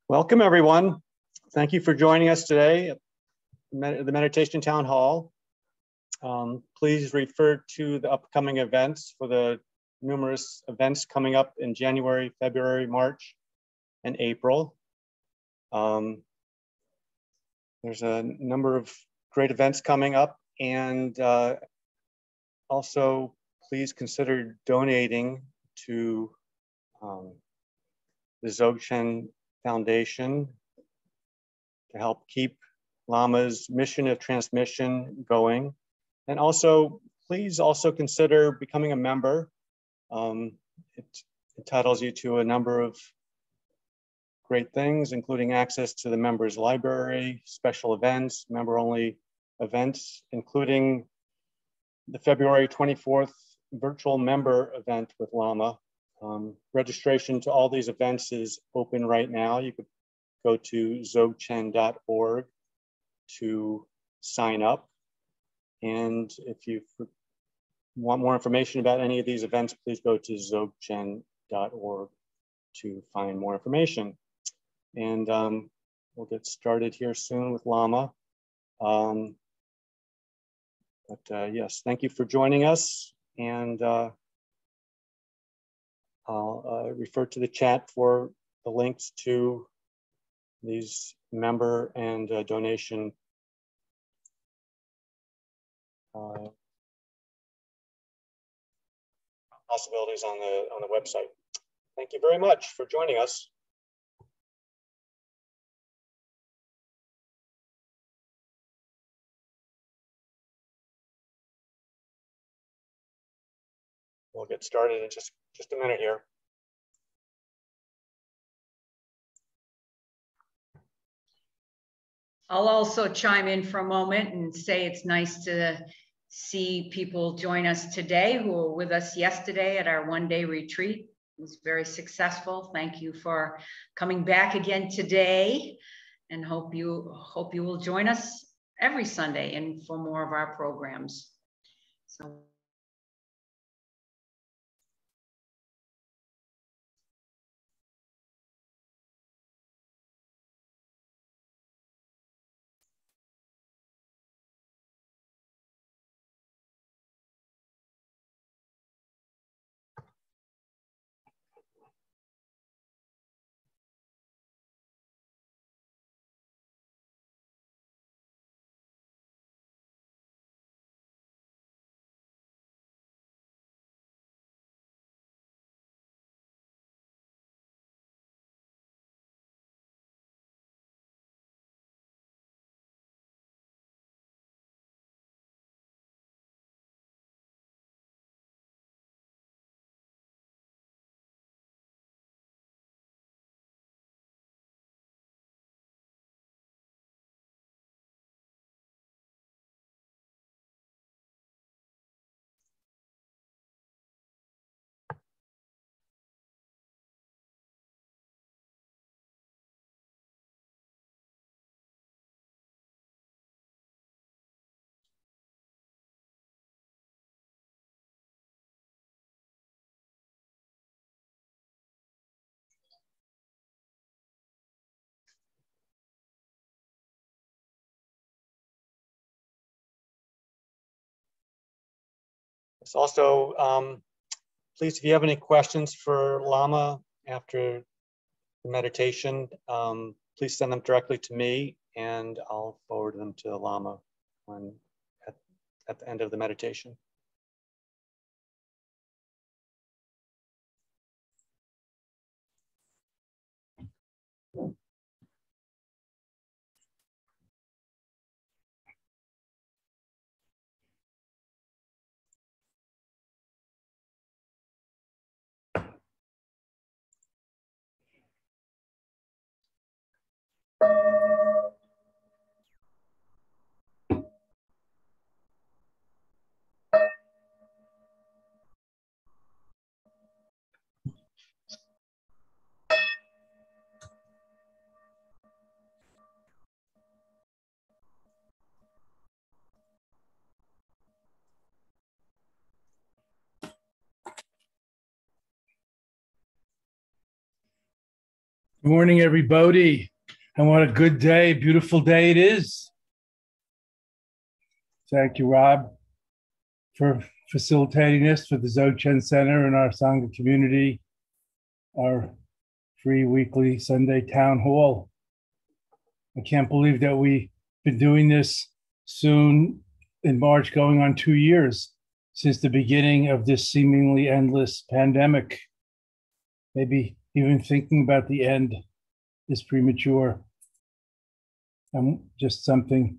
Welcome, everyone. Thank you for joining us today at the Meditation Town Hall. Please refer to the upcoming events for the numerous events coming up in January, February, March, and April. There's a number of great events coming up, and also please consider donating to the Dzogchen Foundation to help keep Lama's mission of transmission going. And also, please also consider becoming a member. It entitles you to a number of great things, including access to the members library, special events, member-only events, including the February 24th virtual member event with Lama. Registration to all these events is open right now. You could go to dzogchen.org to sign up. And if you want more information about any of these events, please go to dzogchen.org to find more information. And we'll get started here soon with Lama. Yes, thank you for joining us. And I'll refer to the chat for the links to these member and donation possibilities on the website. Thank you very much for joining us. We'll get started in just a minute here. I'll also chime in for a moment and say it's nice to see people join us today who were with us yesterday at our one-day retreat. It was very successful. Thank you for coming back again today, and hope you will join us every Sunday and for more of our programs. So. It's also, please, if you have any questions for Lama after the meditation, please send them directly to me and I'll forward them to Lama at the end of the meditation. Good morning, everybody. And what a good day, beautiful day it is. Thank you, Rob, for facilitating this for the Dzogchen Center and our Sangha community, our free weekly Sunday town hall. I can't believe that we've been doing this soon in March, going on 2 years since the beginning of this seemingly endless pandemic. Maybe even thinking about the end is premature. And just something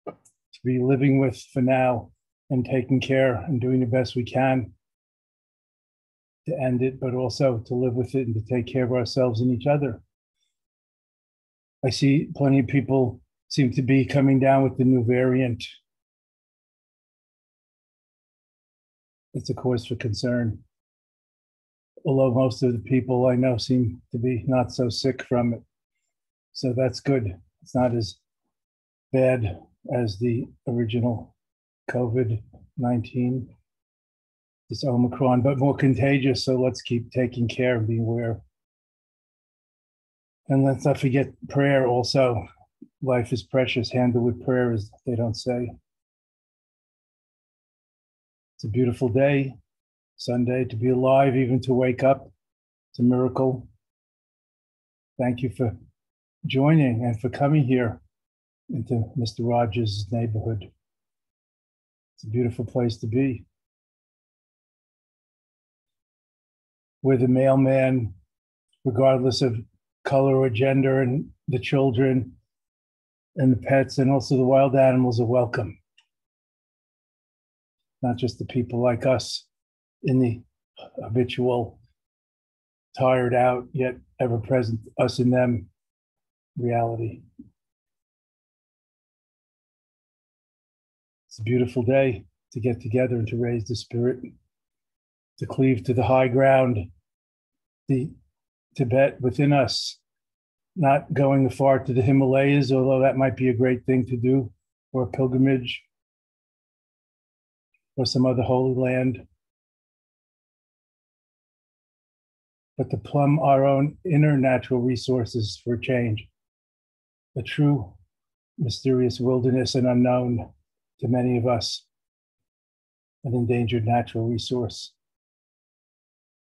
to be living with for now and taking care and doing the best we can to end it, but also to live with it and to take care of ourselves and each other. I see plenty of people seem to be coming down with the new variant. It's a cause for concern. Although most of the people I know seem to be not so sick from it. So that's good. It's not as bad as the original COVID-19, this Omicron, but more contagious. So let's keep taking care and be aware. And let's not forget prayer also. Life is precious. Handle with prayer, as they don't say. It's a beautiful day. Sunday, to be alive, even to wake up. It's a miracle. Thank you for joining and for coming here into Mr. Rogers' neighborhood. It's a beautiful place to be. We're the mailman, regardless of color or gender, and the children and the pets and also the wild animals are welcome. Not just the people like us in the habitual, tired out, yet ever present, us and them reality. It's a beautiful day to get together and to raise the spirit, to cleave to the high ground, the Tibet within us, not going far to the Himalayas, although that might be a great thing to do, or a pilgrimage, or some other holy land. But to plumb our own inner natural resources for change, a true mysterious wilderness and unknown to many of us, an endangered natural resource.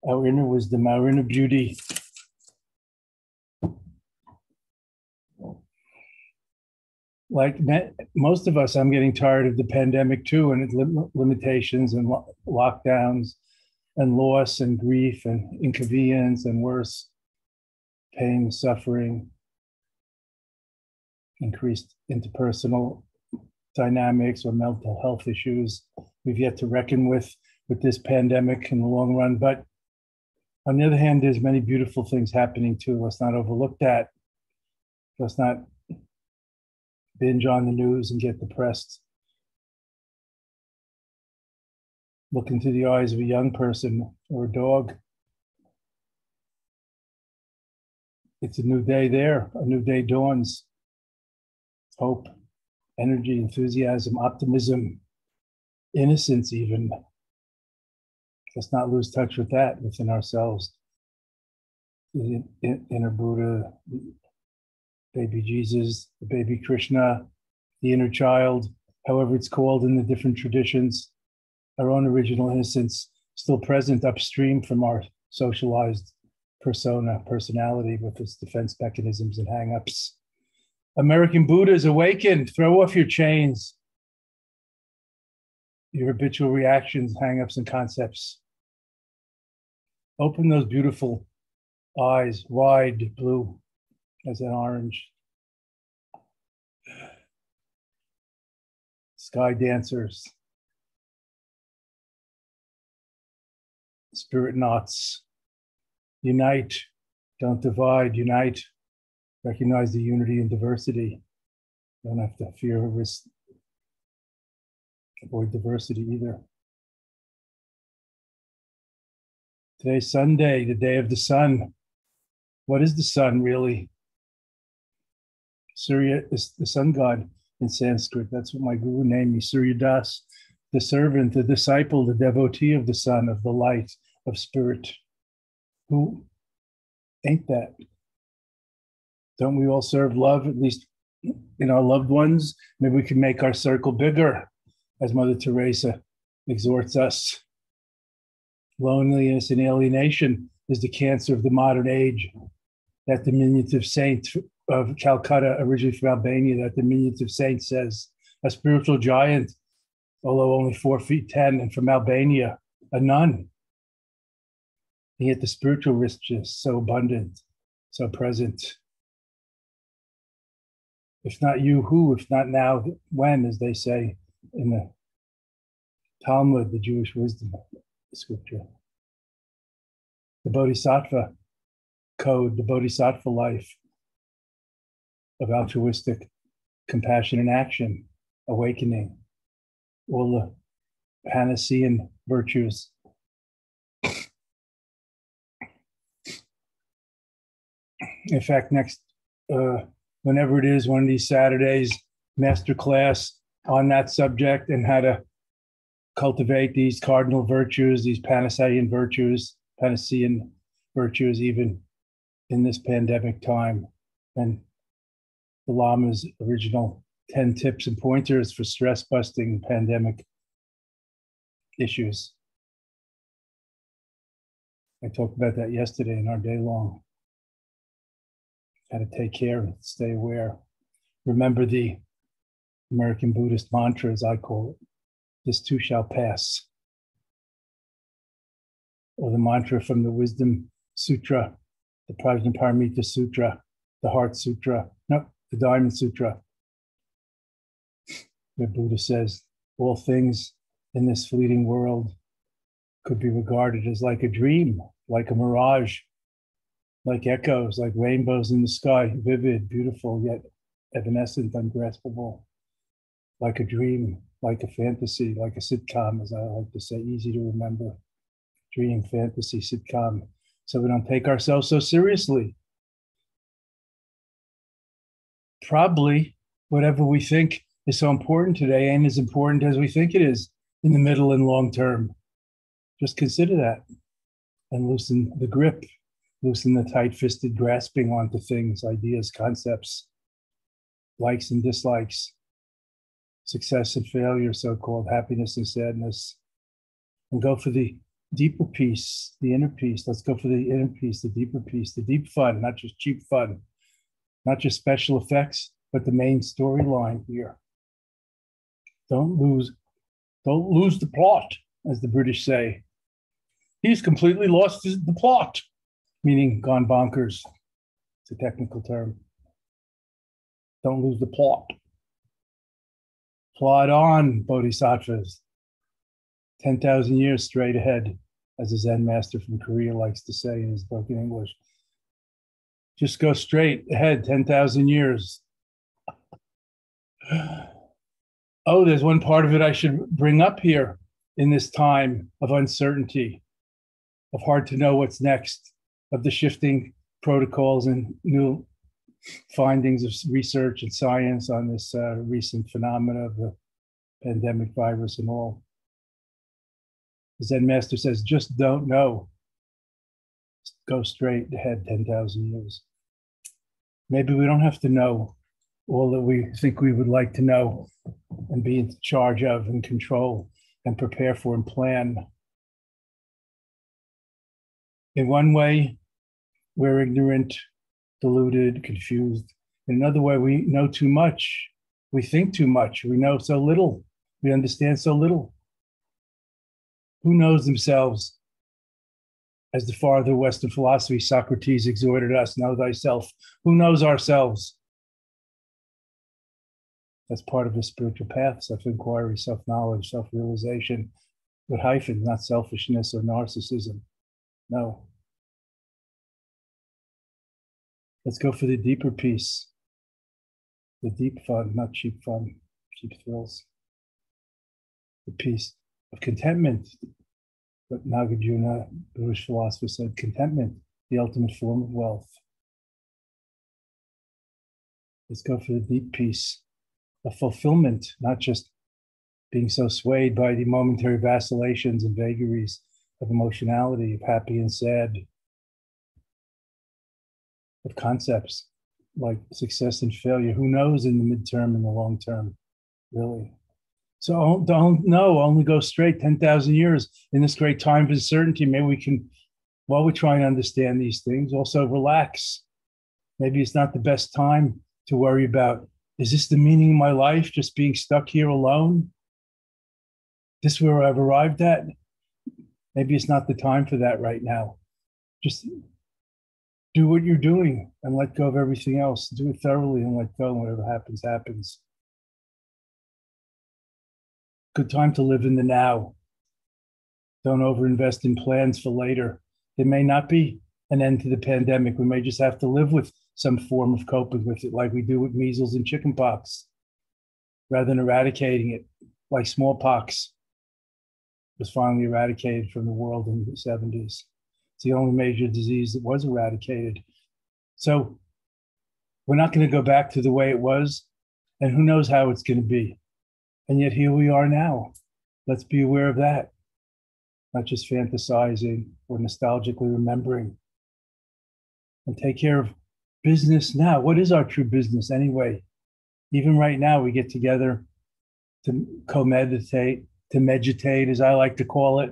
Our inner wisdom, our inner beauty. Like most of us, I'm getting tired of the pandemic too, and its limitations and lockdowns and loss and grief and inconvenience and worse, pain, suffering, increased interpersonal dynamics or mental health issues we've yet to reckon with this pandemic in the long run. But on the other hand, there's many beautiful things happening too. Let's not overlook that. Let's not binge on the news and get depressed. Look into the eyes of a young person or a dog. It's a new day there. A new day dawns. Hope, energy, enthusiasm, optimism, innocence even. Let's not lose touch with that within ourselves. The inner Buddha, baby Jesus, the baby Krishna, the inner child, however it's called in the different traditions. Our own original innocence still present upstream from our socialized personality with its defense mechanisms and hang-ups. American Buddhas, awakened, throw off your chains, your habitual reactions, hang-ups, and concepts. Open those beautiful eyes, wide blue as an orange. Sky dancers. Spirit knots. Unite, don't divide, unite. Recognize the unity and diversity. Don't have to fear or risk. Avoid diversity either. Today's Sunday, the day of the sun. What is the sun really? Surya is the sun god in Sanskrit. That's what my guru named me, Surya Das, the servant, the disciple, the devotee of the sun, of the light, of spirit. Who ain't that? Don't we all serve love, at least in our loved ones? Maybe we can make our circle bigger, as Mother Teresa exhorts us. Loneliness and alienation is the cancer of the modern age. That diminutive saint of Calcutta, originally from Albania, that diminutive saint says, a spiritual giant, although only 4 feet 10, and from Albania, a nun. And yet the spiritual riches so abundant, so present. If not you, who? If not now, when, as they say in the Talmud, the Jewish wisdom scripture. The Bodhisattva code, the Bodhisattva life of altruistic compassion and action, awakening, all the Panacean virtues. In fact, next, whenever it is, one of these Saturdays, masterclass on that subject and how to cultivate these cardinal virtues, these Panacean virtues, even in this pandemic time. And the Lama's original 10 tips and pointers for stress busting pandemic issues. I talked about that yesterday in our day long. How to take care and stay aware. Remember the American Buddhist mantra, as I call it, this too shall pass. Or the mantra from the Wisdom Sutra, the Prajnaparamita Sutra, the Heart Sutra, no, the Diamond Sutra, where Buddha says, all things in this fleeting world could be regarded as like a dream, like a mirage, like echoes, like rainbows in the sky, vivid, beautiful, yet evanescent, ungraspable, like a dream, like a fantasy, like a sitcom, as I like to say, easy to remember. Dream, fantasy, sitcom. So we don't take ourselves so seriously. Probably whatever we think is so important today ain't as important as we think it is in the middle and long term. Just consider that and loosen the grip, loosen the tight-fisted grasping onto things, ideas, concepts, likes and dislikes, success and failure, so-called happiness and sadness, and go for the deeper peace, the inner peace. Let's go for the inner peace, the deeper peace, the deep fun, not just cheap fun, not just special effects, but the main storyline here. Don't lose the plot, as the British say. He's completely lost the plot, meaning gone bonkers. It's a technical term. Don't lose the plot. Plod on, bodhisattvas. 10,000 years straight ahead, as a Zen master from Korea likes to say in his broken English. Just go straight ahead, 10,000 years. Oh, there's one part of it I should bring up here in this time of uncertainty, of hard to know what's next, of the shifting protocols and new findings of research and science on this recent phenomena of the pandemic virus and all. The Zen master says, just don't know. Just go straight ahead 10,000 years. Maybe we don't have to know all that we think we would like to know and be in charge of and control and prepare for and plan. In one way, we're ignorant, deluded, confused. In another way, we know too much. We think too much. We know so little. We understand so little. Who knows themselves? As the farther Western philosophy, Socrates exhorted us, know thyself. Who knows ourselves? That's part of the spiritual path, self-inquiry, self-knowledge, self-realization, with hyphens, not selfishness or narcissism. No. Let's go for the deeper peace, the deep fun, not cheap fun, cheap thrills. The peace of contentment. But Nagarjuna, Buddhist philosopher, said contentment, the ultimate form of wealth. Let's go for the deep peace of fulfillment, not just being so swayed by the momentary vacillations and vagaries of emotionality, of happy and sad, of concepts, like success and failure. Who knows in the midterm and the long term, really? So don't know, only go straight 10,000 years in this great time of uncertainty. Maybe we can, while we try and understand these things, also relax. Maybe it's not the best time to worry about, is this the meaning of my life, just being stuck here alone? This is where I've arrived at? Maybe it's not the time for that right now. Just do what you're doing and let go of everything else. Do it thoroughly and let go, and whatever happens, happens. Good time to live in the now. Don't overinvest in plans for later. There may not be an end to the pandemic. We may just have to live with some form of coping with it, like we do with measles and chickenpox, rather than eradicating it, like smallpox was finally eradicated from the world in the 70s. It's the only major disease that was eradicated. So we're not going to go back to the way it was, and who knows how it's going to be. And yet here we are now. Let's be aware of that, not just fantasizing or nostalgically remembering. And take care of business now. What is our true business anyway? Even right now, we get together to co-meditate, to meditate, as I like to call it.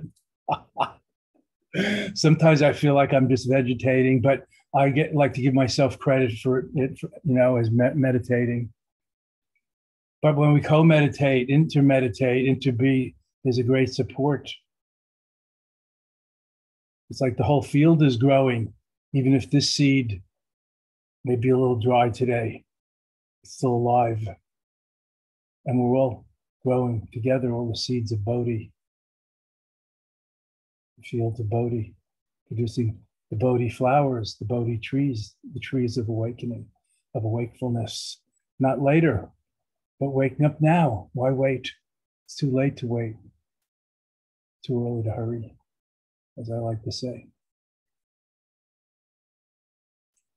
Sometimes I feel like I'm just vegetating, but I like to give myself credit for it, as meditating. But when we co-meditate, intermeditate, interbe, there's a great support. It's like the whole field is growing, even if this seed may be a little dry today. It's still alive. And we're all growing together, all the seeds of Bodhi. The fields of Bodhi, producing the Bodhi flowers, the Bodhi trees, the trees of awakening, of awakefulness. Not later, but waking up now. Why wait? It's too late to wait. Too early to hurry, as I like to say.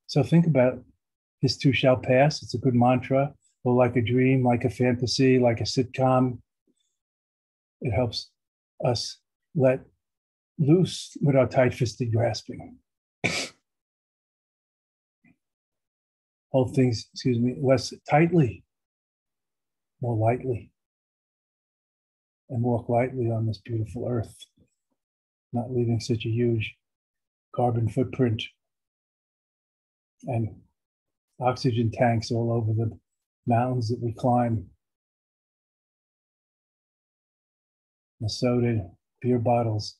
So think about this too shall pass. It's a good mantra, or like a dream, like a fantasy, like a sitcom. It helps us let loose without tight-fisted grasping. Hold things, less tightly, more lightly, and walk lightly on this beautiful earth, not leaving such a huge carbon footprint and oxygen tanks all over the mountains that we climb, the soda, beer bottles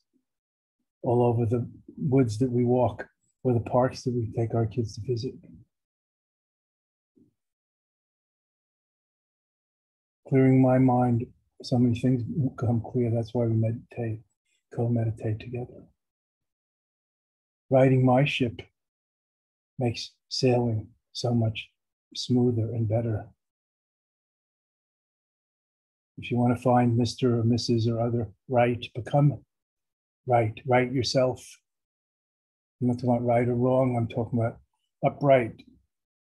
all over the woods that we walk, or the parks that we take our kids to visit. Clearing my mind, so many things become clear. That's why we meditate, co-meditate together. Riding my ship makes sailing so much smoother and better. If you want to find Mr. or Mrs. or other right, become right. Right yourself. I'm not talking about right or wrong. I'm talking about upright.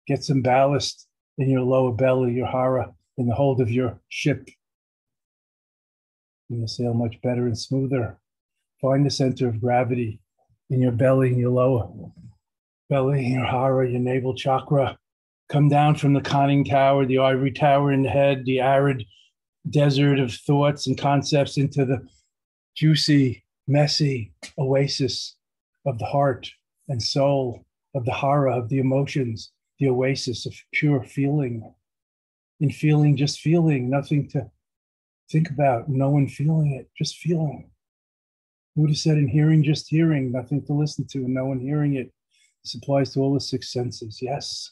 Get some ballast in your lower belly, your hara, in the hold of your ship. You'll sail much better and smoother. Find the center of gravity in your belly, in your lower belly, your hara, your navel chakra. Come down from the conning tower, the ivory tower in the head, the arid desert of thoughts and concepts, into the juicy, messy oasis of the heart and soul, of the hara, of the emotions, the oasis of pure feeling. In feeling, just feeling, nothing to think about, no one feeling it, just feeling. Buddha said in hearing, just hearing, nothing to listen to, and no one hearing it. This applies to all the six senses. Yes,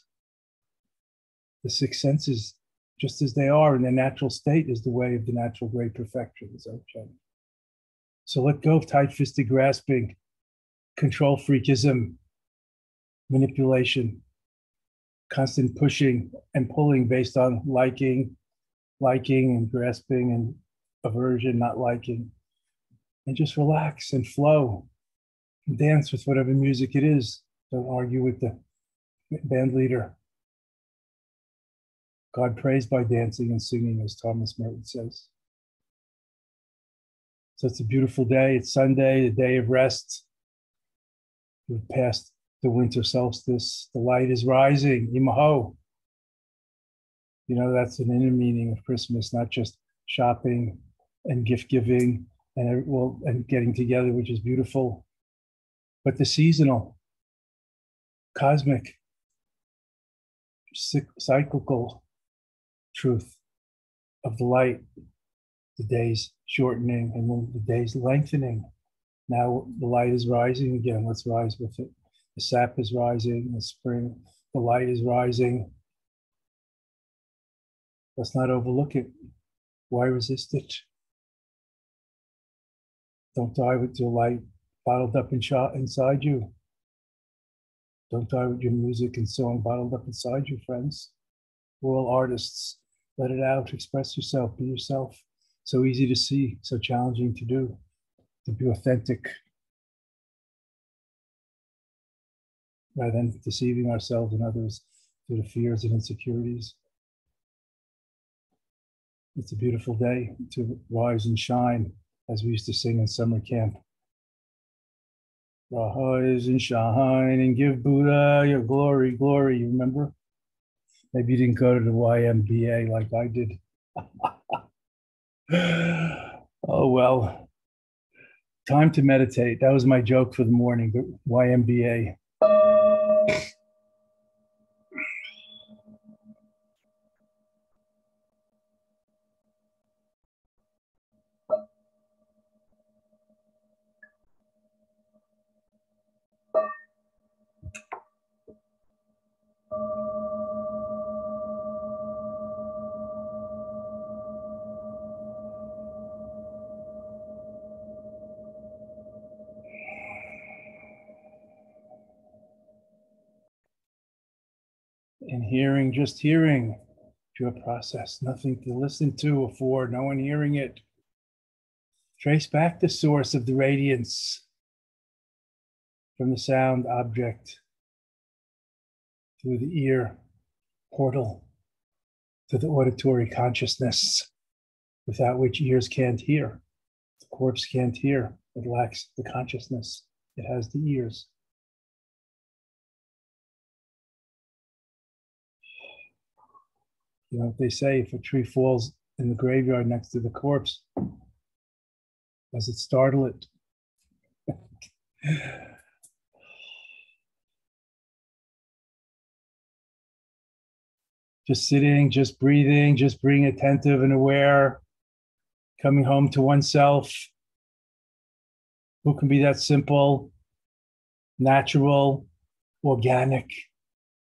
the six senses, just as they are in their natural state, is the way of the natural great perfection, Dzogchen. So let go of tight-fisted grasping, control freakism, manipulation, constant pushing and pulling based on liking and grasping, and aversion, not liking. And just relax and flow and dance with whatever music it is. Don't argue with the band leader. God praised by dancing and singing, as Thomas Merton says. So it's a beautiful day. It's Sunday, the day of rest. We've passed the winter solstice. The light is rising, Imaho. You know, that's an inner meaning of Christmas, not just shopping and gift giving and getting together, which is beautiful, but the seasonal, cosmic, cyclical truth of the light, the days shortening and then the days lengthening. Now the light is rising again. Let's rise with it. The sap is rising, the spring, the light is rising. Let's not overlook it. Why resist it? Don't die with your light bottled up inside you. Don't die with your music and song bottled up inside you, friends. We're all artists. Let it out, express yourself, be yourself. So easy to see, so challenging to do, to be authentic, rather than deceiving ourselves and others through the fears and insecurities. It's a beautiful day to rise and shine, as we used to sing in summer camp. Rise and shine and give Buddha your glory, glory. You remember? Maybe you didn't go to the YMBA like I did. Oh, well. Time to meditate. That was my joke for the morning, the YMBA. And hearing, just hearing, pure process, nothing to listen to or for, no one hearing it. Trace back the source of the radiance from the sound object through the ear portal to the auditory consciousness, without which ears can't hear. The corpse can't hear. It lacks the consciousness. It has the ears. You know what they say, if a tree falls in the graveyard next to the corpse, does it startle it? Just sitting, just breathing, just being attentive and aware, coming home to oneself. Who can be that simple, natural, organic,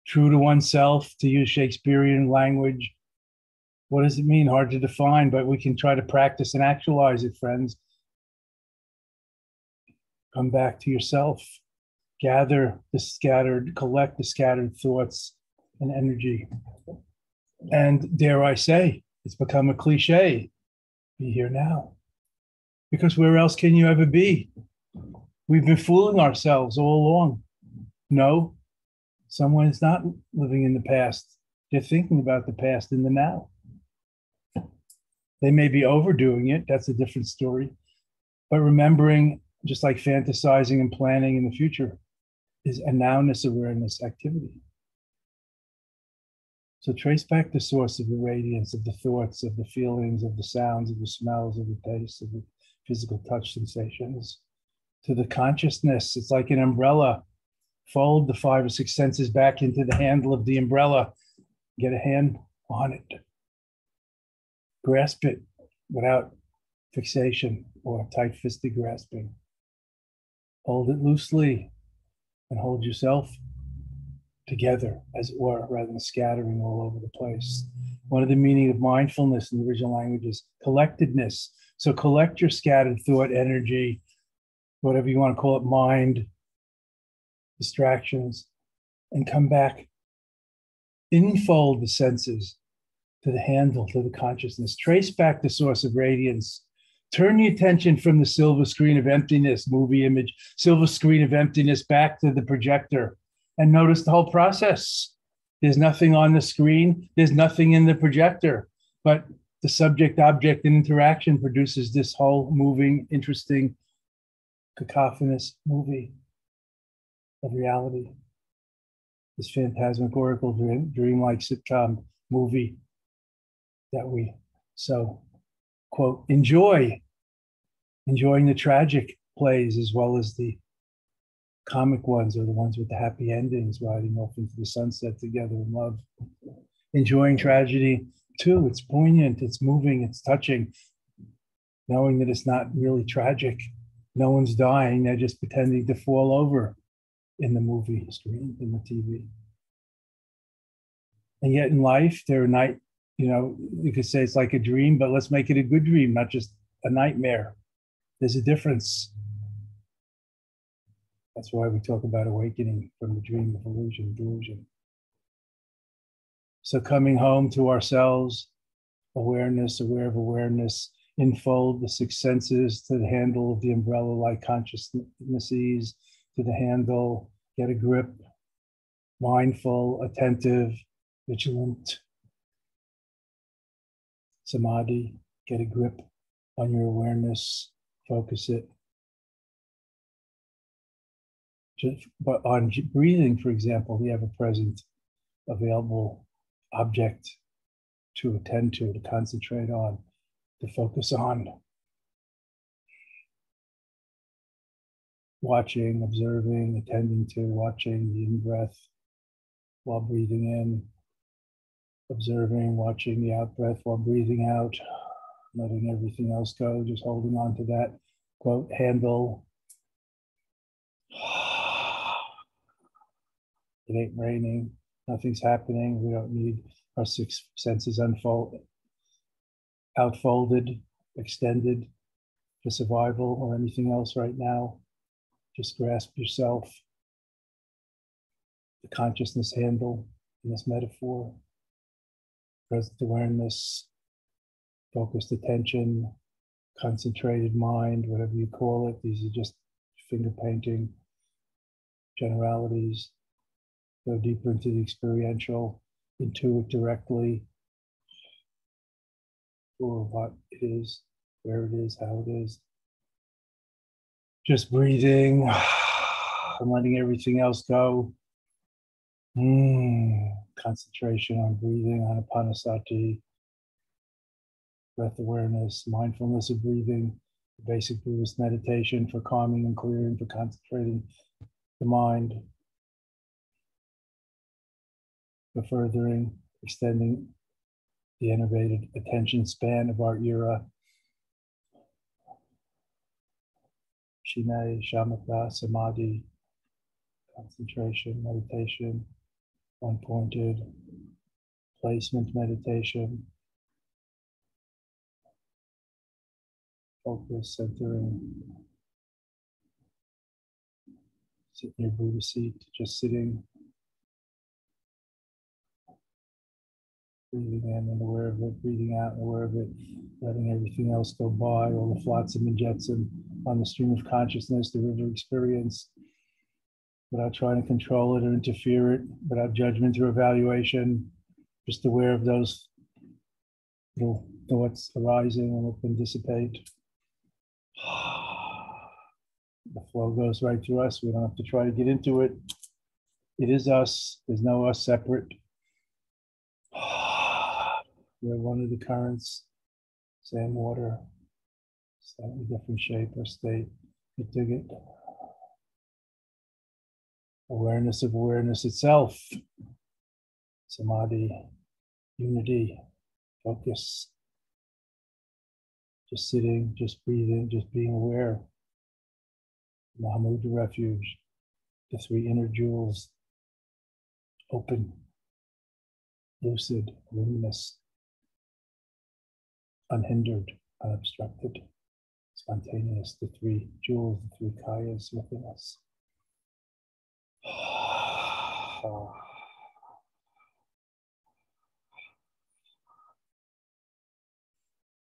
true to oneself, to use Shakespearean language? What does it mean? Hard to define, but we can try to practice and actualize it, friends. Come back to yourself. Gather the scattered, collect the scattered thoughts and energy. And dare I say, it's become a cliche. Be here now. Because where else can you ever be? We've been fooling ourselves all along. No, someone is not living in the past. They're thinking about the past in the now. They may be overdoing it. That's a different story. But remembering, just like fantasizing and planning in the future, is a nowness awareness activity. So trace back the source of the radiance, of the thoughts, of the feelings, of the sounds, of the smells, of the tastes, of the physical touch sensations, to the consciousness. It's like an umbrella. Fold the 5 or 6 senses back into the handle of the umbrella. Get a hand on it. Grasp it without fixation or tight-fisted grasping. Hold it loosely and hold yourself together, as it were, rather than scattering all over the place. One of the meaning of mindfulness in the original language is collectedness. So collect your scattered thought, energy, whatever you want to call it, mind, distractions, and come back. Infold the senses to the handle, to the consciousness. Trace back the source of radiance. Turn your attention from the silver screen of emptiness, movie image, silver screen of emptiness, back to the projector, and notice the whole process. There's nothing on the screen. There's nothing in the projector, but the subject-object interaction produces this whole moving, interesting, cacophonous movie. of reality. This phantasmagorical dreamlike sitcom movie that we so, quote, enjoying the tragic plays as well as the comic ones, or the ones with the happy endings, riding off into the sunset together in love. Enjoying tragedy too. It's poignant, it's moving, it's touching, knowing that it's not really tragic. No one's dying, they're just pretending to fall over in the movie screen, in the TV. And yet in life, there are night, you could say it's like a dream, but let's make it a good dream, not just a nightmare. There's a difference. That's why we talk about awakening from the dream of delusion. So coming home to ourselves, awareness, aware of awareness, enfold the six senses to the handle of the umbrella-like consciousnesses, to the handle, get a grip, mindful, attentive, vigilant. Samadhi, get a grip on your awareness, focus it. But on breathing, for example, we have a present, available object to attend to concentrate on, to focus on. Watching, observing, attending to, watching the in-breath while breathing in, observing, watching the out-breath while breathing out, letting everything else go, just holding on to that, quote, handle. It ain't raining, nothing's happening. We don't need our six senses outfolded, extended for survival or anything else right now. Just grasp yourself, the consciousness handle in this metaphor, present awareness, focused attention, concentrated mind, whatever you call it. These are just finger painting generalities. Go deeper into the experiential, intuit directly for what it is, where it is, how it is. Just breathing and letting everything else go. Concentration on breathing, anapanasati, breath awareness, mindfulness of breathing, basic Buddhist meditation for calming and clearing, for concentrating the mind, for furthering, extending the innovative attention span of our era. Shinai, shamatha, samadhi, concentration, meditation, one-pointed, placement meditation, focus, centering, sit in your Buddha seat, just sitting, breathing in and aware of it, breathing out and aware of it, letting everything else go by, all the flotsam and jetsam on the stream of consciousness, the river experience, without trying to control it or interfere it, without judgment or evaluation, just aware of those little thoughts arising and let them dissipate. The flow goes right through us. We don't have to try to get into it. It is us. There's no us separate. We're one of the currents, same water, slightly different shape or state. You dig it. Awareness of awareness itself. Samadhi, unity, focus. Just sitting, just breathing, just being aware. Mahamudra refuge, the three inner jewels, open, lucid, luminous, unhindered, unobstructed, spontaneous, the three jewels, the three kayas within us.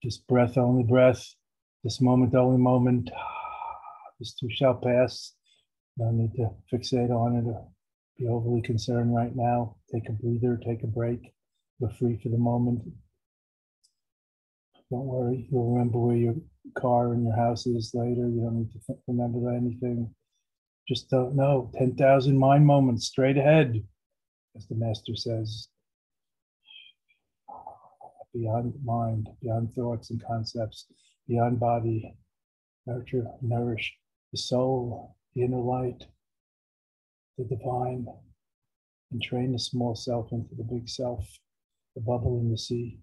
Just breath, only breath, this moment, only moment. This too shall pass. No need to fixate on it or be overly concerned right now. Take a breather, take a break. We're free for the moment. Don't worry, you'll remember where your car and your house is later. You don't need to remember anything. Just don't know. 10,000 mind moments straight ahead, as the master says. Beyond mind, beyond thoughts and concepts, beyond body. Nurture, nourish the soul, the inner light, the divine, and train the small self into the big self, the bubble in the sea,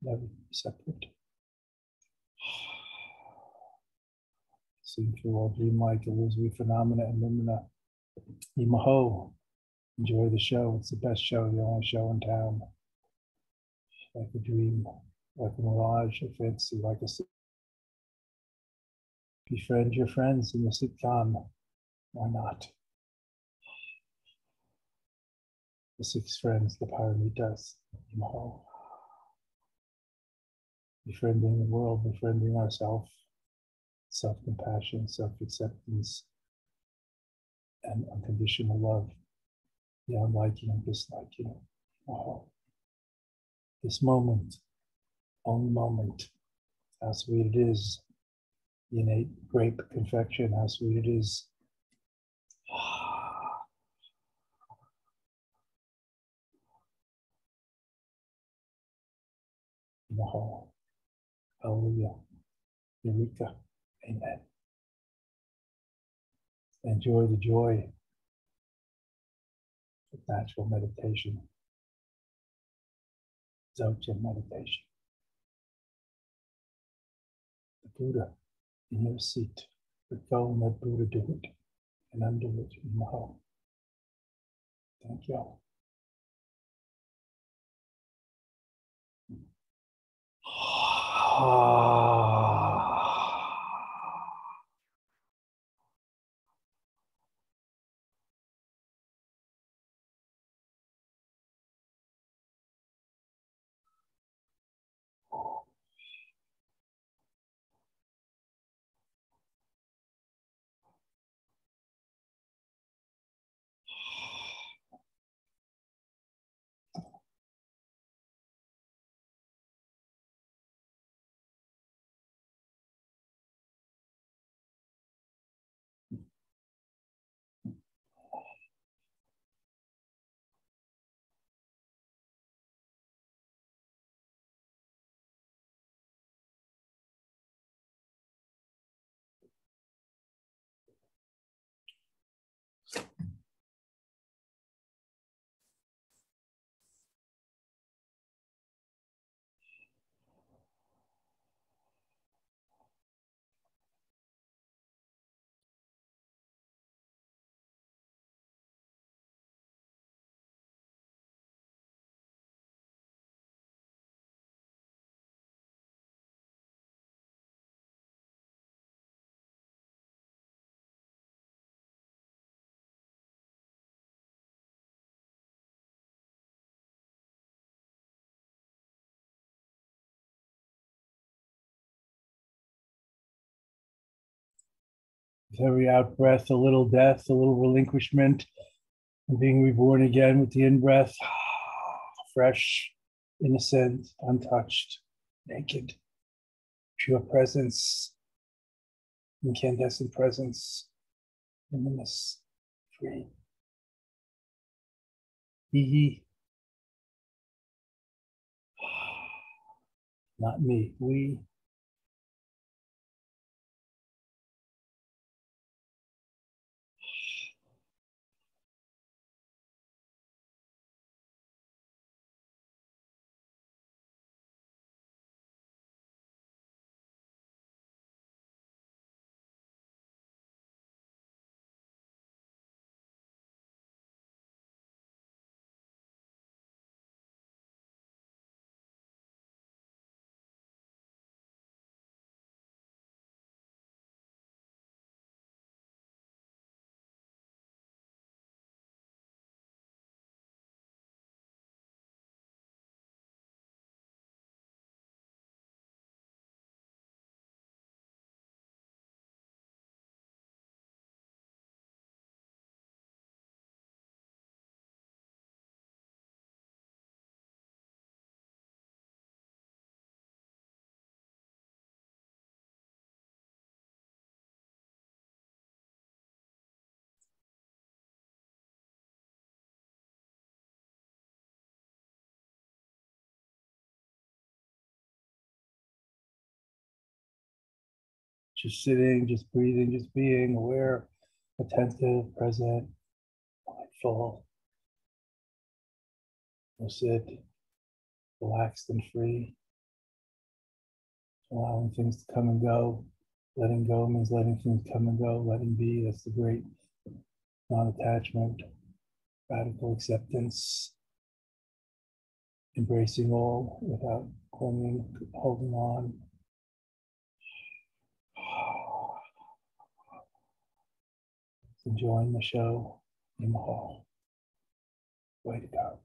never be separate. Seeing through all dreamlike, illusory phenomena and lumina. Imaho. Enjoy the show. It's the best show, the only show in town. Like a dream, like a mirage, a fantasy, like a befriend your friends in the sitcom. Why not? The 6 friends, the Paramitas, Imaho. Befriending the world, befriending ourselves, self-compassion, self-acceptance, and unconditional love, beyond liking and disliking. Imaho. This moment, only moment, how sweet it is. The innate grape confection, how sweet it is. Imaho. Hallelujah. Eureka. Amen. Enjoy the joy of natural meditation. Dzogchen meditation. The Buddha in your seat. But go and let Buddha do it and undo it. Imaho. Thank you. With every out breath, a little death, a little relinquishment, and being reborn again with the in breath, fresh, innocent, untouched, naked, pure presence, incandescent presence, luminous, free. He, not me, we. Just sitting, just breathing, just being aware, attentive, present, mindful. Sit, relaxed and free. Allowing things to come and go. Letting go means letting things come and go. Letting be, that's the great non-attachment, radical acceptance. Embracing all without clinging, holding on. Enjoying the show in the hall. Way to go.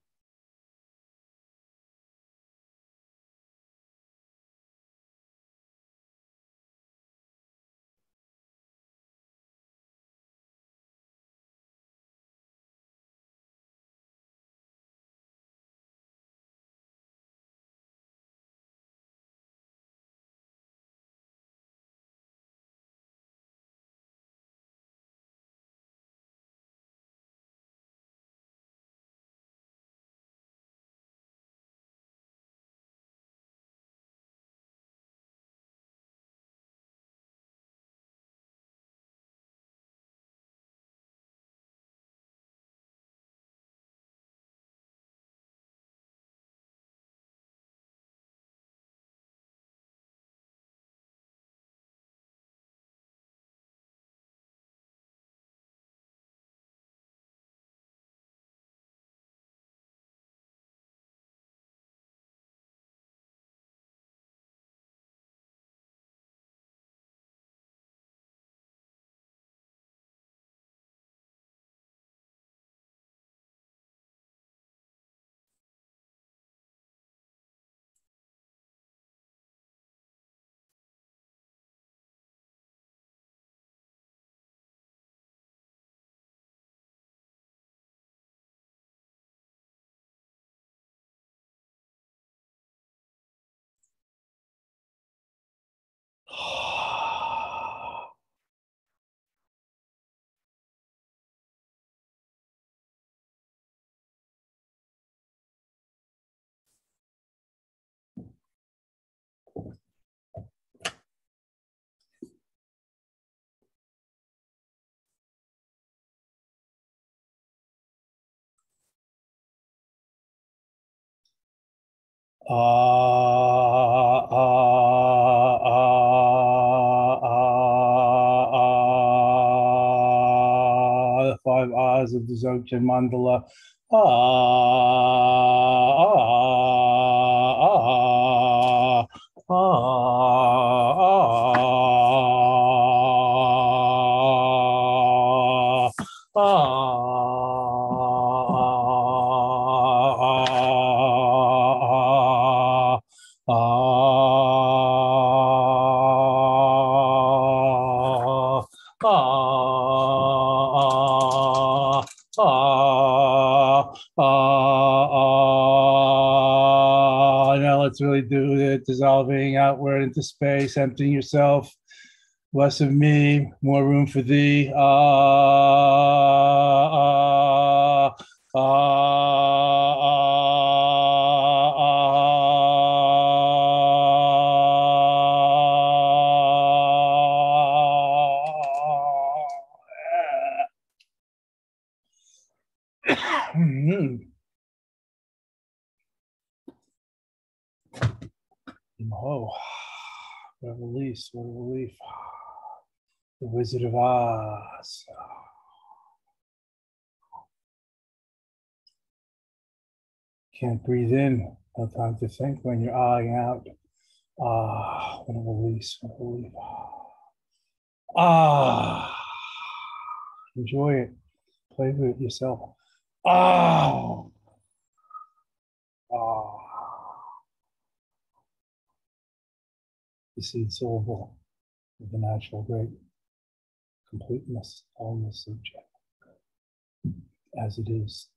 The 5 Ahs of the Dzogchen mandala. Now let's really do it. Dissolving outward into space, emptying yourself. Less of me, more room for thee. Oh, what a release, what a relief. The Wizard of Oz. Can't breathe in, no time to think when you're eyeing out. What a release, what a relief. Enjoy it. Play with it yourself. You see the syllable of the natural great completeness, wholeness of Jet as it is.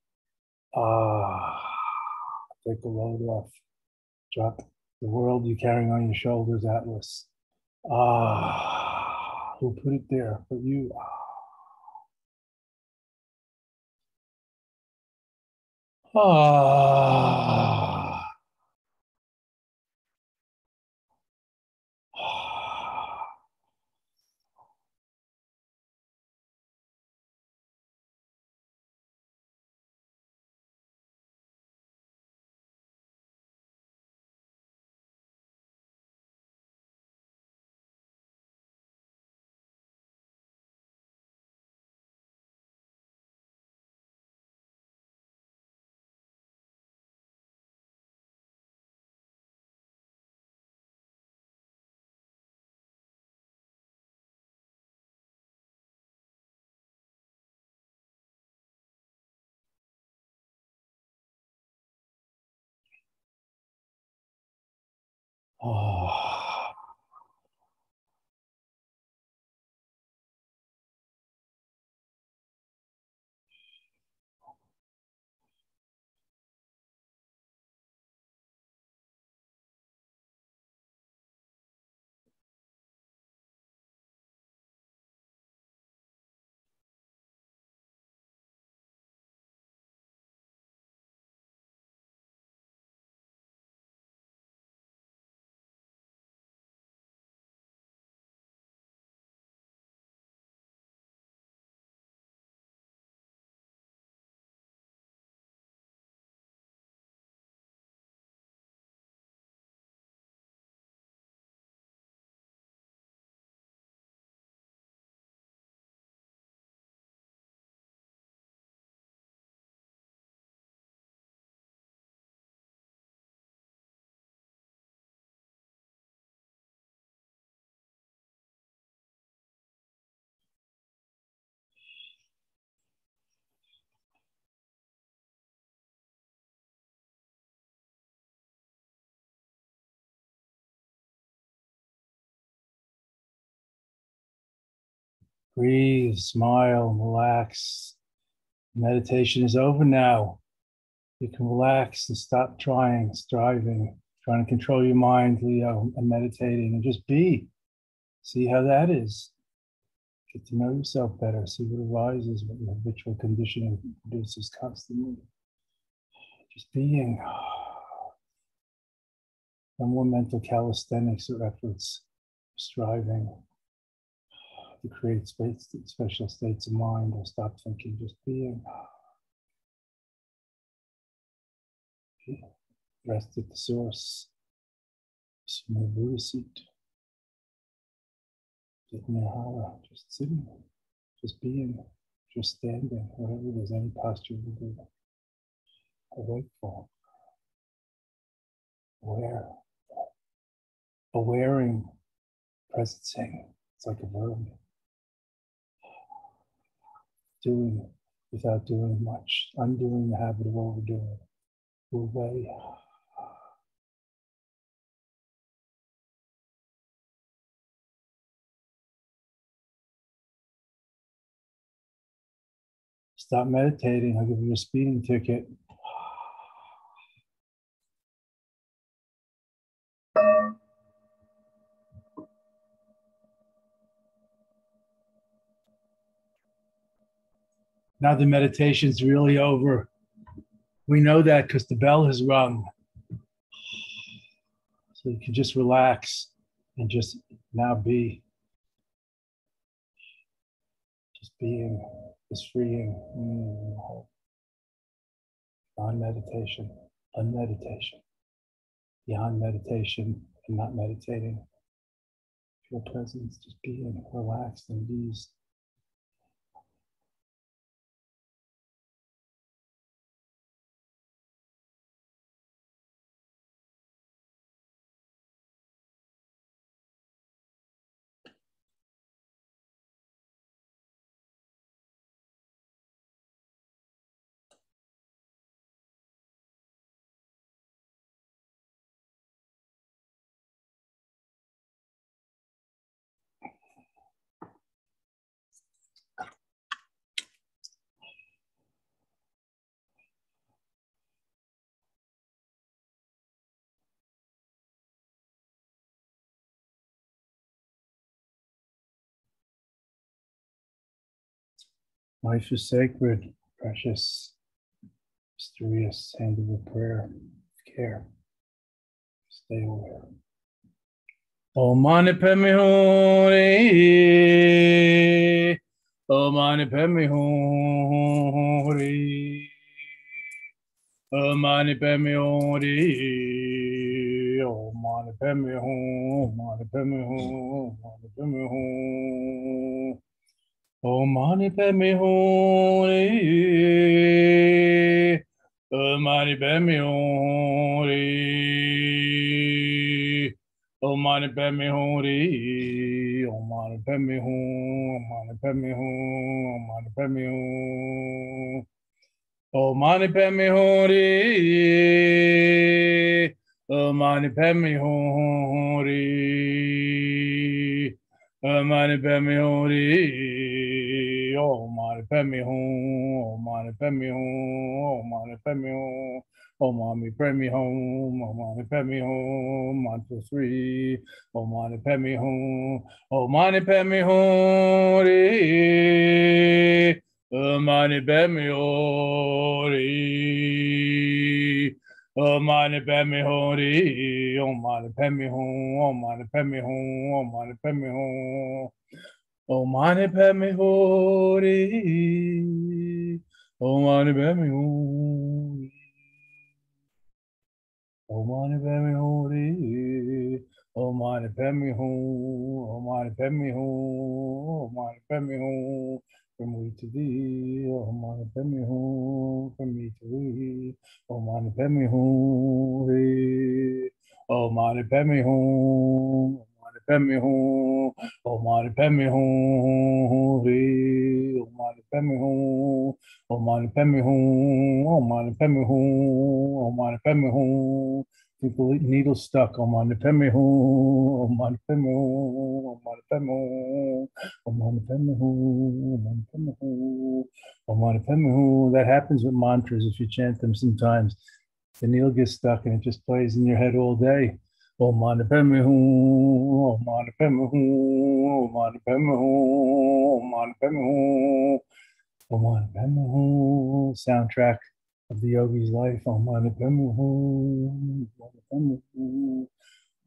Take the load off. Drop the world you're carrying on your shoulders, Atlas. Who put it there? But you. Oh. Breathe, smile, relax. Meditation is over now. You can relax and stop striving, trying to control your mind, Leo, and meditating, and just be. See how that is. Get to know yourself better. See what arises, what your habitual conditioning produces constantly. Just being. No more mental calisthenics or efforts, striving to create special states of mind or stop thinking, just being. Rest at the source. Small Buddha seat. Nirvana, just sitting, just being, just standing, whatever it is, any posture you do. Awakeful, aware, awaring, presencing. It's like a verb. Doing without doing much, undoing the habit of overdoing. Move away. Stop meditating, I'll give you a speeding ticket. Now the meditation's really over. We know that because the bell has rung. So you can just relax and just now be. Just being, just freeing. Beyond meditation, unmeditation. Beyond meditation and not meditating. Feel presence, just being relaxed and ease. Life is sacred, precious, mysterious, handle of prayer, care. Stay aware. Om Mani Padme Hum. Om Mani Padme Hum. Om Mani Padme Hum. Om Mani Padme Hum. Om Mani Padme Hum. Om Mani Padme Hum. Om Mani Padme Hum. Om Mani Padme Hum. Om Mani Padme Hum. Om Mani Padme Hum. Om Mani Padme Hum. Om Mani Padme Hum. Mani Padme Hum Hri. Mani Padme Hum Hri. Om Mani Padme Hum. Om Mani Padme Hum. Om Mani Padme Hum. Om Mani Padme Hum. Om Mani Padme Hum. Mantra 3. Om Mani Padme Hum. Om Mani Padme Hum Hri. Om Mani Padme Hum Hri. Om Mani Padme Hum Hri. Om Mani Padme Hum. Om Mani Padme Hum. Om Mani Padme Hum. Om Mani Padme Hum Hri. Om Mani Padme Hum. Om Mani Padme Hum Hri. Om Mani Padme Hum. Om Mani Padme Hum. Om Mani Padme Hum. From me to thee, Om Mani Padme Hum. From me to thee, Om Mani Padme Hum. Om Mani Padme Hum. Om Mani Padme Hum. Om Mani Padme Hum. Om Mani Padme Hum. Om Mani Padme Hum. Om Mani Padme Hum. Om Mani Padme Hum. People needle stuck. Om Mani Padme Hum. Om Mani Padme Hum. Om Mani Padme Hum. Om Mani Padme Hum. Om Mani Padme Hum. Om Mani Padme Hum. That happens with mantras if you chant them sometimes. The needle gets stuck and it just plays in your head all day. Om Mani Padme Hum. Om Mani Padme Hum. Om Mani Padme Hum. Om Mani Padme Hum. Om Mani Padme Hum. Soundtrack of the yogi's life. Om Mani Padme Hum. Om Mani Padme Hum.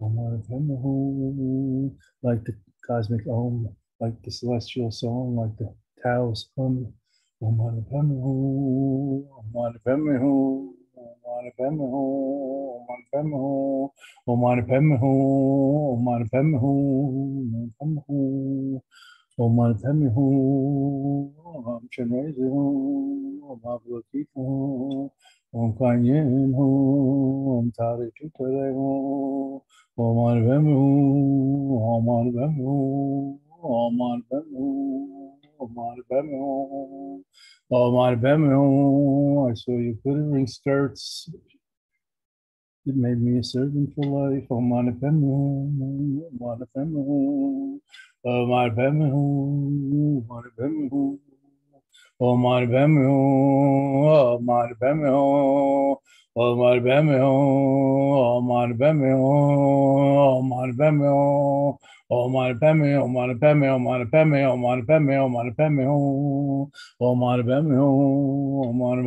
Om Mani Padme Hum. Like the cosmic Om, like the celestial song, like the Taoist Om. Om Mani Padme Hum. Om Mani Padme Hum. Om Mani Padme Hum. Om Mani Padme Hum. Om Mani Padme Hum. Om Mani Padme Hum. Om Mani Padme Hum. Om Chenrezig Hum. Om Avalokit Hum. Om Kanyen Hum. Om Tali Chutare Hum. Om Mani Padme Hum. Om Mani Padme Hum. Om Mani Padme Hum. Om Mani Padme Hum. Om Mani Padme Hum. I saw you glittering skirts. It made me a servant for life. Om Mani Padme Hum. Om Mani Padme Hum. Om Mani Padme Hum. Om Mani Padme Hum. Om Mani Padme Hum. Om Mani Padme Hum. Om Mani Padme Hum. Om Mani Padme Hum. Om Mani Padme Hum. Om Mani Padme Hum. Om Mani Padme Hum. Om Mani Padme Hum. Om Mani Padme Hum. Om Mani Padme Hum. Om Mani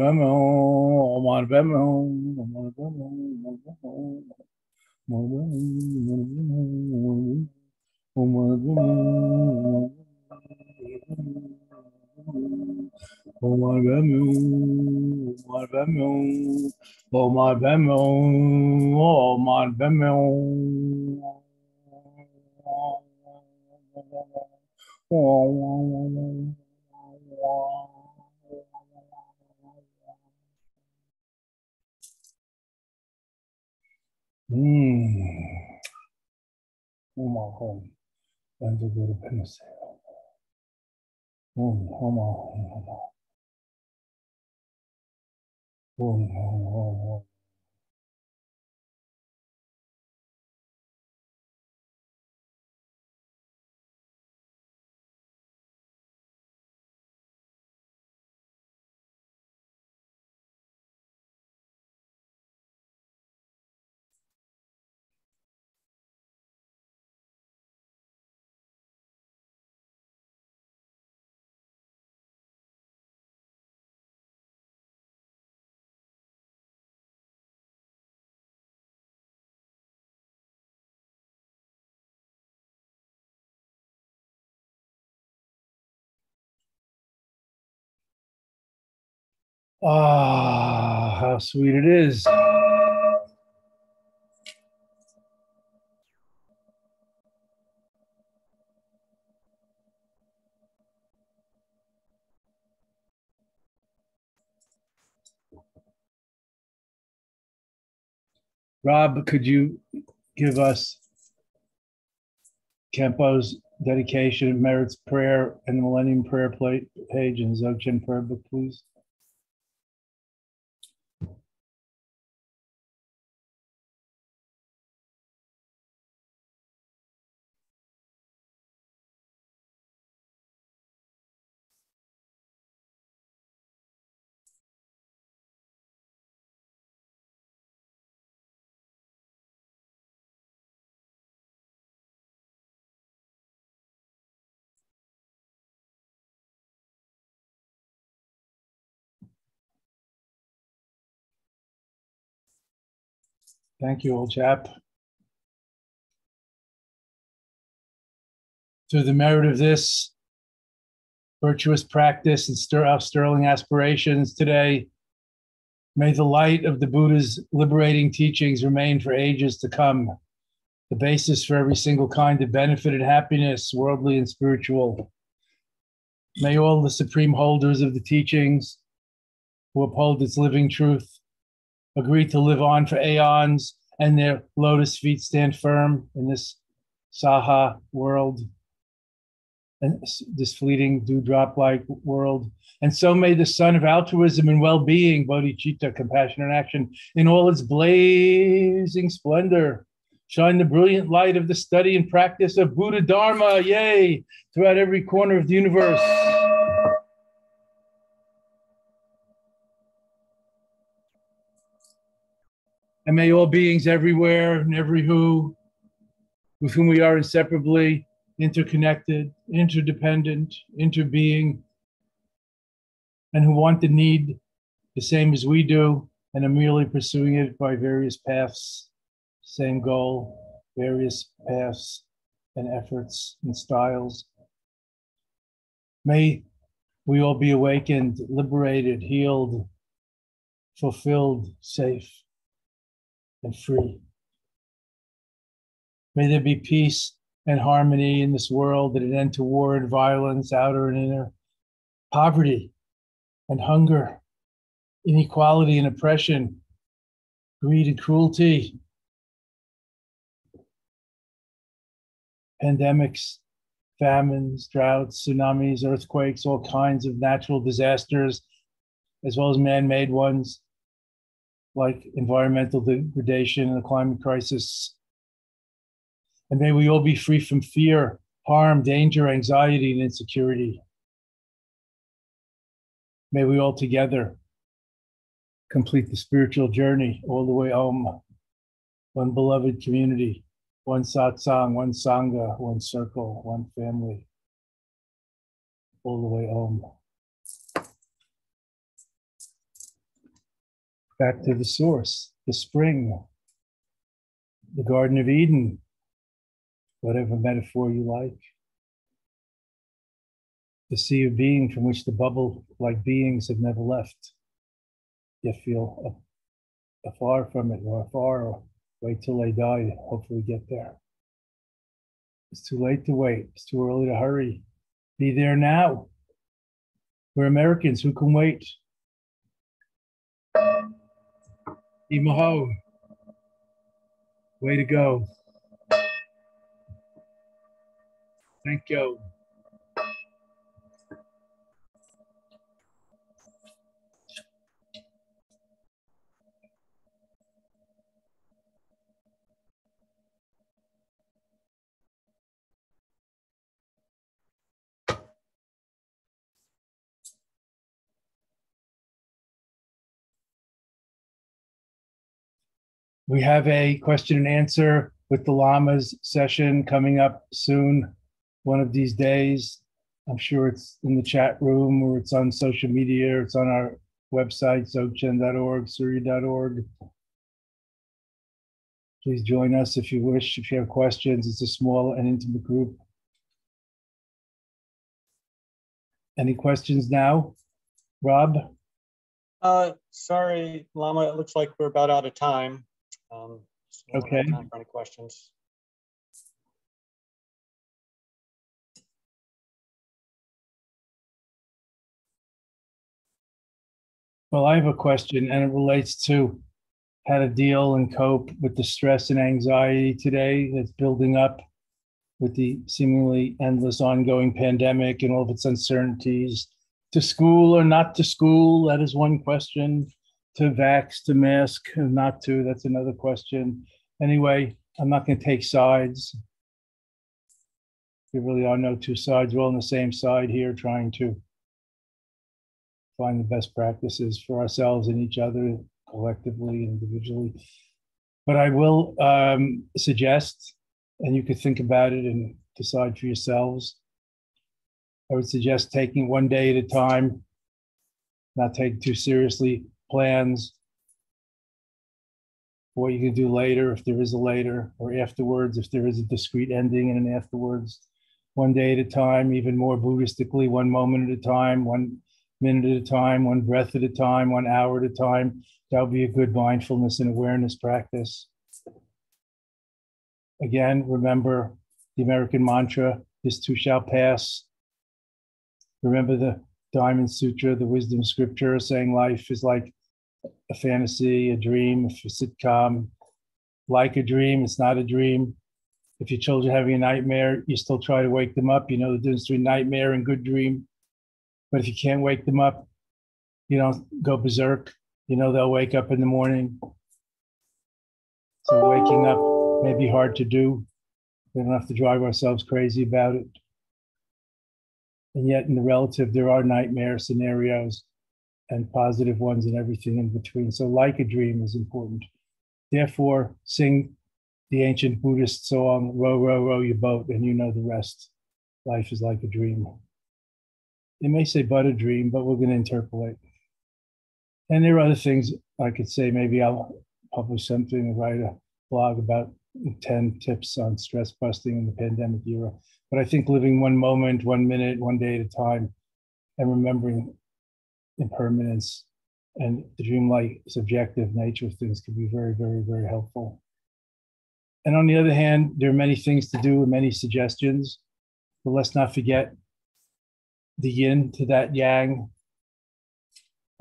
Padme Hum. Om Mani Padme Hum. Om Mani Padme Hum. Om Mani Padme Hum. Oh my Bemu, my Bemu, oh my Bemu, oh my Bemu. Oh my home, and the Guru Penase. Oh my home. Ah, how sweet it is. Rob, could you give us Kempo's dedication, merits prayer, and the Millennium Prayer page in Dzogchen prayer book, please? Thank you, old chap. Through the merit of this virtuous practice and our sterling aspirations today, may the light of the Buddha's liberating teachings remain for ages to come, the basis for every single kind of benefit and happiness, worldly and spiritual. May all the supreme holders of the teachings who uphold its living truth agree to live on for aeons, and their lotus feet stand firm in this Saha world, and this fleeting dewdrop-like world. And so may the sun of altruism and well-being, bodhicitta, compassion and action, in all its blazing splendor, shine the brilliant light of the study and practice of Buddha Dharma, yay, throughout every corner of the universe. And may all beings everywhere and every who, with whom we are inseparably interconnected, interdependent, interbeing, and who want the need the same as we do and are merely pursuing it by various paths, same goal, various paths and efforts and styles. May we all be awakened, liberated, healed, fulfilled, safe, and free. May there be peace and harmony in this world, and an end to war and violence, outer and inner, poverty and hunger, inequality and oppression, greed and cruelty, pandemics, famines, droughts, tsunamis, earthquakes, all kinds of natural disasters, as well as man-made ones, like environmental degradation and the climate crisis. And may we all be free from fear, harm, danger, anxiety, and insecurity. May we all together complete the spiritual journey all the way home. One beloved community, one satsang, one sangha, one circle, one family, all the way home. Back to the source, the spring, the Garden of Eden, whatever metaphor you like. The sea of being from which the bubble-like beings have never left, yet feel afar from it, or afar, or wait till they die, hopefully get there. It's too late to wait. It's too early to hurry. Be there now. We're Americans. Who can wait? Imaho. Way to go. Thank you. We have a question and answer with the Lamas session coming up soon, one of these days. I'm sure it's in the chat room, or it's on social media, or it's on our website, dzogchen.org, surya.org. Please join us if you wish, if you have questions. It's a small and intimate group. Any questions now? Rob? Sorry, Lama, it looks like we're about out of time. So okay. Time for any questions? Well, I have a question, and it relates to how to deal and cope with the stress and anxiety today that's building up with the seemingly endless ongoing pandemic and all of its uncertainties. To school or not to school, that is one question. To vax, to mask, not to, that's another question. Anyway, I'm not going to take sides. There really are no two sides. We're all on the same side here, trying to find the best practices for ourselves and each other, collectively, individually. But I will suggest, and you could think about it and decide for yourselves, I would suggest taking one day at a time, not taking too seriously plans what you can do later, if there is a later, or afterwards, if there is a discrete ending and an afterwards. One day at a time, even more Buddhistically, 1 moment at a time, 1 minute at a time, 1 breath at a time, 1 hour at a time. That would be a good mindfulness and awareness practice. Again, remember the American mantra, this too shall pass. Remember the Diamond Sutra, the wisdom scripture, saying life is like a fantasy, a dream, a sitcom. Like a dream, it's not a dream. If your children are having a nightmare, you still try to wake them up. You know the difference between nightmare and good dream. But if you can't wake them up, you don't go berserk. You know they'll wake up in the morning. So waking up may be hard to do. We don't have to drive ourselves crazy about it. And yet in the relative, there are nightmare scenarios and positive ones and everything in between. So like a dream is important. Therefore, sing the ancient Buddhist song, row, row, row your boat, and you know the rest. Life is like a dream. It may say but a dream, but we're going to interpolate. And there are other things I could say. Maybe I'll publish something and write a blog about 10 tips on stress busting in the pandemic era. But I think living 1 moment, 1 minute, 1 day at a time, and remembering impermanence and the dreamlike subjective nature of things could be very, very, very helpful. And on the other hand, there are many things to do and many suggestions, but let's not forget the yin to that yang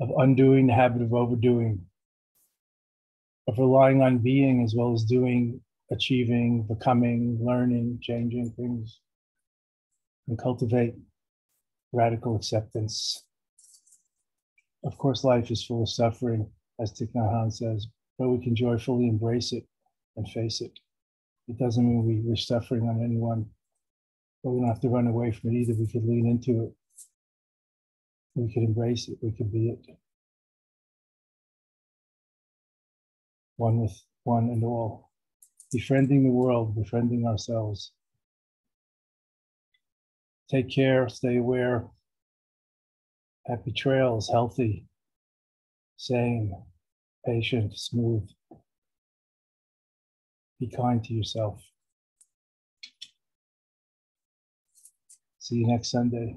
of undoing the habit of overdoing, of relying on being as well as doing, achieving, becoming, learning, changing things, and cultivate radical acceptance. Of course, life is full of suffering, as Thich Nhat Hanh says, but we can joyfully embrace it and face it. It doesn't mean we wish suffering on anyone, but we don't have to run away from it either. We could lean into it. We could embrace it. We could be it. One with one and all. Befriending the world, befriending ourselves. Take care, stay aware. Happy trails, healthy, sane, patient, smooth. Be kind to yourself. See you next Sunday.